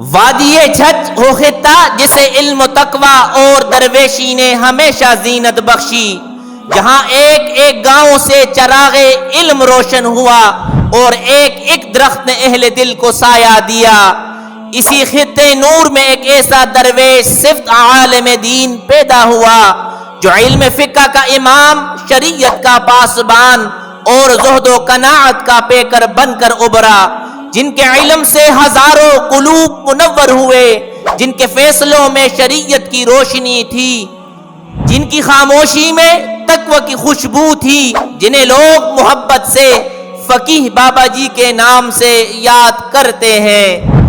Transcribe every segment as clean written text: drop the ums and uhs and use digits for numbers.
وادی چھچ وہ خطہ جسے علم و تقوی اور درویشی نے ہمیشہ زینت بخشی، جہاں ایک ایک گاؤں سے چراغ علم روشن ہوا اور ایک ایک درخت نے اہل دل کو سایہ دیا۔ اسی خطے نور میں ایک ایسا درویش صفت عالم دین پیدا ہوا جو علم فقہ کا امام، شریعت کا پاسبان اور زہد و قناعت کا پیکر بن کر ابھرا، جن کے علم سے ہزاروں قلوب منور ہوئے، جن کے فیصلوں میں شریعت کی روشنی تھی، جن کی خاموشی میں تقوی کی خوشبو تھی، جنہیں لوگ محبت سے فقیہ بابا جی کے نام سے یاد کرتے ہیں۔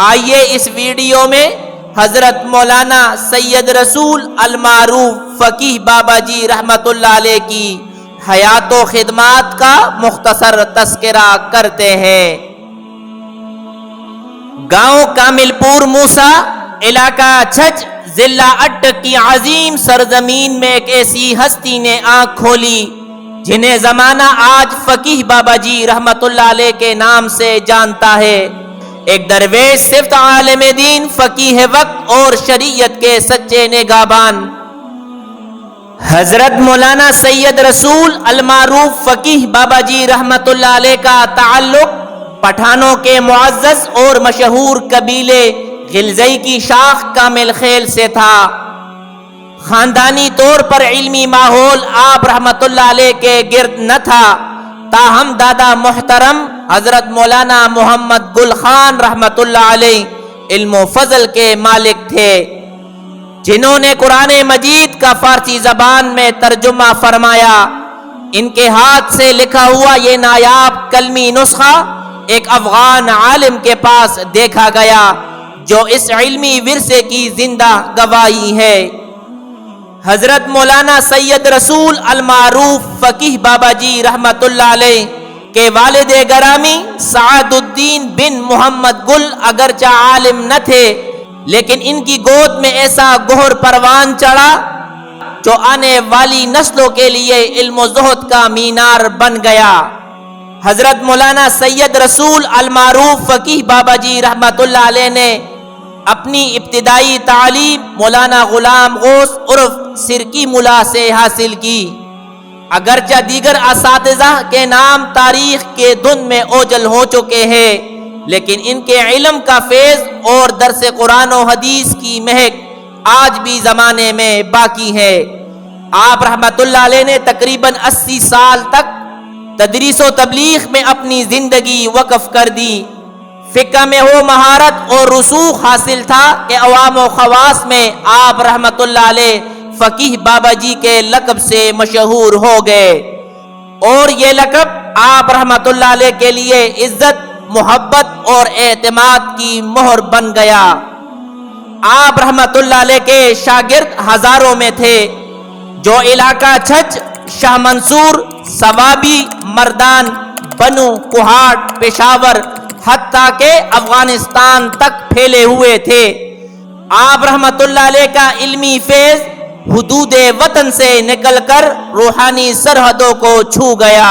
آئیے اس ویڈیو میں حضرت مولانا سید رسول المعروف فقیہ بابا جی رحمت اللہ علیہ کی حیات و خدمات کا مختصر تذکرہ کرتے ہیں۔ گاؤں کامل پور موسا، علاقہ چھچ، ضلع اٹک کی عظیم سرزمین میں ایک ایسی ہستی نے آنکھ کھولی جنہیں زمانہ آج فقیہ بابا جی رحمت اللہ علیہ کے نام سے جانتا ہے۔ ایک درویش صفت عالم دین، فقیہ وقت اور شریعت کے سچے نگہبان حضرت مولانا سید رسول المعروف فقیہ بابا جی رحمت اللہ علیہ کا تعلق پٹھانوں کے معزز اور مشہور قبیلے غلزئی کی شاخ کامل خیل سے تھا۔ خاندانی طور پر علمی ماحول آپ رحمت اللہ علیہ کے گرد نہ تھا، تاہم دادا محترم حضرت مولانا محمد گل خان رحمت اللہ علیہ علم و فضل کے مالک تھے، جنہوں نے قرآن مجید کا فارسی زبان میں ترجمہ فرمایا۔ ان کے ہاتھ سے لکھا ہوا یہ نایاب کلمی نسخہ ایک افغان عالم کے پاس دیکھا گیا جو اس علمی ورثے کی زندہ گواہی ہے۔ حضرت مولانا سید رسول المعروف فقیہ بابا جی رحمت اللہ علیہ کے والد گرامی سعد الدین بن محمد گل اگرچہ عالم نہ تھے، لیکن ان کی گود میں ایسا گوہر پروان چڑھا جو آنے والی نسلوں کے لیے علم و زہد کا مینار بن گیا۔ حضرت مولانا سید رسول المعروف فقیہ بابا جی رحمت اللہ علیہ نے اپنی ابتدائی تعلیم مولانا غلام غوث عرف سرکی ملا سے حاصل کی۔ اگرچہ دیگر اساتذہ کے نام تاریخ کے دھن میں اوجل ہو چکے ہیں، لیکن ان کے علم کا فیض اور درس قرآن و حدیث کی مہک آج بھی زمانے میں باقی ہے۔ آپ رحمت اللہ علیہ نے تقریباً 80 سال تک تدریس و تبلیغ میں اپنی زندگی وقف کر دی۔ فقہ میں وہ مہارت اور رسوخ حاصل تھا کہ عوام و خواص میں آپ رحمت اللہ علیہ فقیہ بابا جی کے لقب سے مشہور ہو گئے، اور یہ لقب آپ رحمت اللہ علیہ کے لیے عزت، محبت اور اعتماد کی مہر بن گیا۔ آپ رحمت اللہ علیہ کے شاگرد ہزاروں میں تھے، جو علاقہ چھچ، شاہ منصور، سوابی، مردان، بنو، کوہاٹ، پشاور حتیٰ کہ افغانستان تک پھیلے ہوئے تھے۔ آپ رحمت اللہ علیہ کا علمی فیض حدود وطن سے نکل کر روحانی سرحدوں کو چھو گیا۔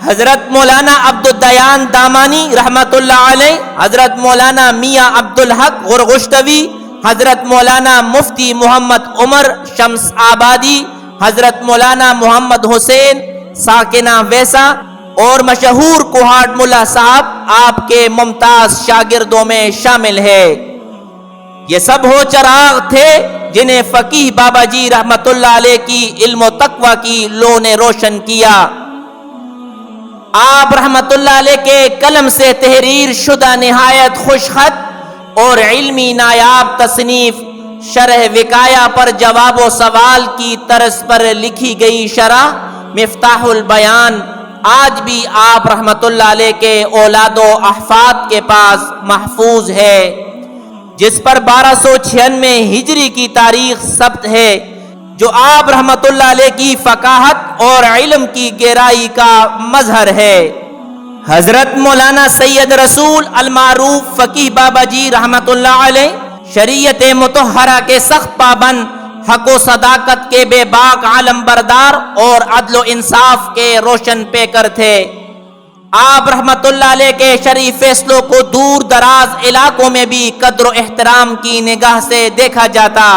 حضرت مولانا عبدالدیان دامانی رحمت اللہ علیہ، حضرت مولانا میاں عبدالحق غرغشتوی، حضرت مولانا مفتی محمد عمر شمس آبادی، حضرت مولانا محمد حسین ساکنہ ویسا اور مشہور کوہاٹ ملا صاحب آپ کے ممتاز شاگردوں میں شامل ہے۔ یہ سب وہ چراغ تھے جنہیں فقیہ بابا جی رحمت اللہ علیہ کی علم و تقوی کی لو نے روشن کیا۔ آپ رحمت اللہ علیہ کے قلم سے تحریر شدہ نہایت خوش خط اور علمی نایاب تصنیف شرح وقایہ پر جواب و سوال کی طرز پر لکھی گئی شرح مفتاح البیان آج بھی آپ رحمت اللہ علیہ کے اولاد و احفاد کے پاس محفوظ ہے، جس پر 1296 ہجری کی تاریخ ثبت ہے، جو آپ رحمت اللہ علیہ کی فقاہت اور علم کی گہرائی کا مظہر ہے۔ حضرت مولانا سید رسول المعروف فقیہ بابا جی رحمت اللہ علیہ شریعت مطہرہ کے سخت پابند، حق و صداقت کے بے باک عالم بردار اور عدل و انصاف کے روشن پیکر تھے۔ آپ رحمت اللہ علیہ کے شریف فیصلوں کو دور دراز علاقوں میں بھی قدر و احترام کی نگاہ سے دیکھا جاتا۔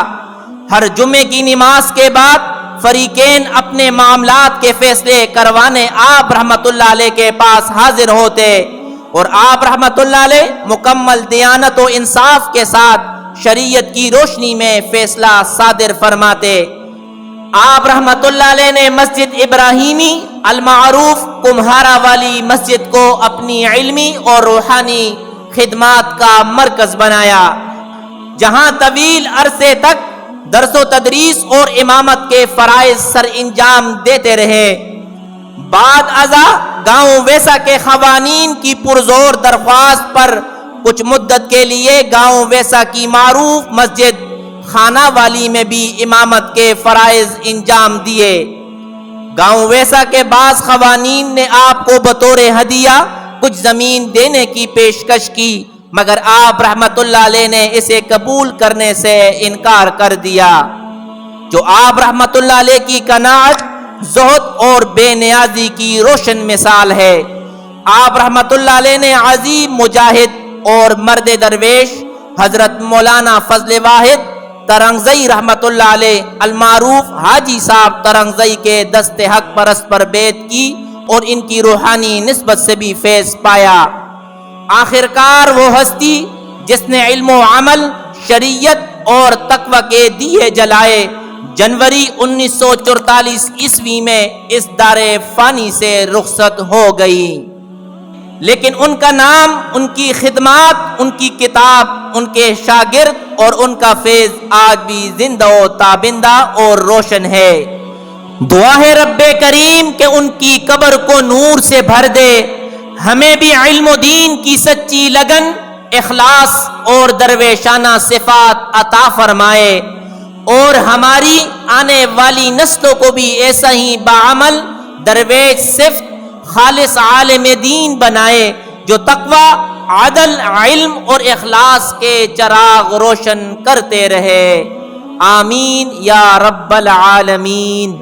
ہر جمعے کی نماز کے بعد فریقین اپنے معاملات کے فیصلے کروانے آپ رحمت اللہ علیہ کے پاس حاضر ہوتے، اور آپ رحمت اللہ علیہ مکمل دیانت و انصاف کے ساتھ شریعت کی روشنی میں فیصلہ صادر فرماتے۔ آپ رحمت اللہ علیہ نے مسجد ابراہیمی المعروف کمہارا والی مسجد کو اپنی علمی اور روحانی خدمات کا مرکز بنایا، جہاں طویل عرصے تک درس و تدریس اور امامت کے فرائض سر انجام دیتے رہے۔ بعد ازاں گاؤں ویسا کے قوانین کی پرزور درخواست پر کچھ مدت کے لیے گاؤں ویسا کی معروف مسجد خانہ والی میں بھی امامت کے فرائض انجام دیے۔ گاؤں ویسا کے بعض قوانین نے آپ کو بطور ہدیہ کچھ زمین دینے کی پیشکش کی، مگر آپ رحمت اللہ علیہ نے اسے قبول کرنے سے انکار کر دیا، جو آپ رحمت اللہ علیہ کی قناعت، زہد اور بے نیازی کی روشن مثال ہے۔ آپ رحمت اللہ علیہ نے عظیم مجاہد اور مرد درویش حضرت مولانا فضل واحد ترنگزئی رحمت اللہ علیہ المعروف حاجی صاحب ترنگزئی کے دست حق پرست پر بیعت کی اور ان کی روحانی نسبت سے بھی فیض پایا۔ آخرکار وہ ہستی جس نے علم و عمل، شریعت اور تقوی کے دیے جلائے، جنوری 1944 عیسوی میں اس دار فانی سے رخصت ہو گئی، لیکن ان کا نام، ان کی خدمات، ان کی کتاب، ان کے شاگرد اور ان کا فیض آج بھی زندہ و تابندہ اور روشن ہے۔ دعا ہے رب کریم کہ ان کی قبر کو نور سے بھر دے، ہمیں بھی علم و دین کی سچی لگن، اخلاص اور درویشانہ صفات عطا فرمائے، اور ہماری آنے والی نسلوں کو بھی ایسا ہی باعمل، درویش صفت، خالص عالم دین بنائے، جو تقوی، عدل، علم اور اخلاص کے چراغ روشن کرتے رہے۔ آمین یا رب العالمین۔